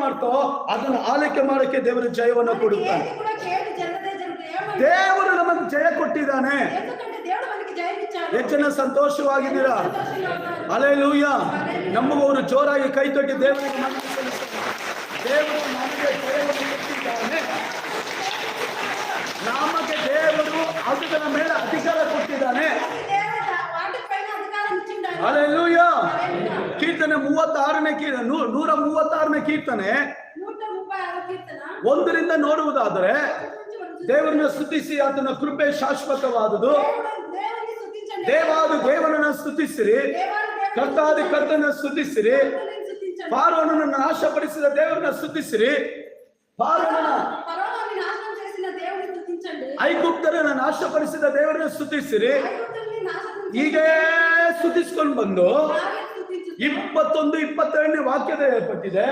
ಮಾಡ್ತೋ ಅದನ್ನು ಆಲೈಕೆ ಮಾಡಕ್ಕೆ ದೇವರು ಜಯವನ್ನು ಕೊಡುತ್ತಾನೆ. ದೇವರು ನಮಗೆ ಜಯ ಕೊಟ್ಟಿದ್ದಾನೆ. ಎಷ್ಟು ಜನ ಸಂತೋಷವಾಗಿದ್ದೀರಾ? ಹಲ್ಲೆಲೂಯ. ನಮಗವರು ಜೋರಾಗಿ ಕೈ ತಟ್ಟಿ ದೇವರಿಗೆ ಮಹಿಮೆ ಸಲ್ಲಿಸೋಣ. ದೇವರು ನಮಗೆ ಜಯವನ್ನು ಕೊಟ್ಟಿದ್ದಾನೆ. ನಮಗೆ ದೇವರು ಅದರ ಮೇಲೆ ಅಧಿಕಾರ ಕೊಟ್ಟಿದ್ದಾನೆ. ಹಲ್ಲೆಲೂಯ. ಕೀರ್ತನೆ 36ನೇ 136ನೇ ಕೀರ್ತನೆ 1ರಿಂದ ನೋಡುವುದಾದರೆ, ದೇವರನ್ನ ಸ್ತುತಿಸಿ, ಆತನ ಕೃಪೆ ಶಾಶ್ವತವಾದುದು. ದೇವರನ್ನ ಸ್ತುತಿಸಿರಿ, ಕರ್ತಾದಿ ಕರ್ತನ ಸ್ತುತಿಸಿರಿ. ಫಾರೋನನ್ನು ನಾಶಪಡಿಸಿದ ದೇವರನ್ನ ಸ್ತುತಿಸಿರಿ. ಐಗುಪ್ತರನ್ನು ನಾಶಪಡಿಸಿದ ದೇವರನ್ನ ಸ್ತುತಿಸಿರಿ. ಹೀಗೆ ಸ್ತುತಿಸ್ಕೊಂಡು ಬಂದು 21-22ನೇ ವಾಕ್ಯದ ಏರ್ಪಟ್ಟಿದೆ.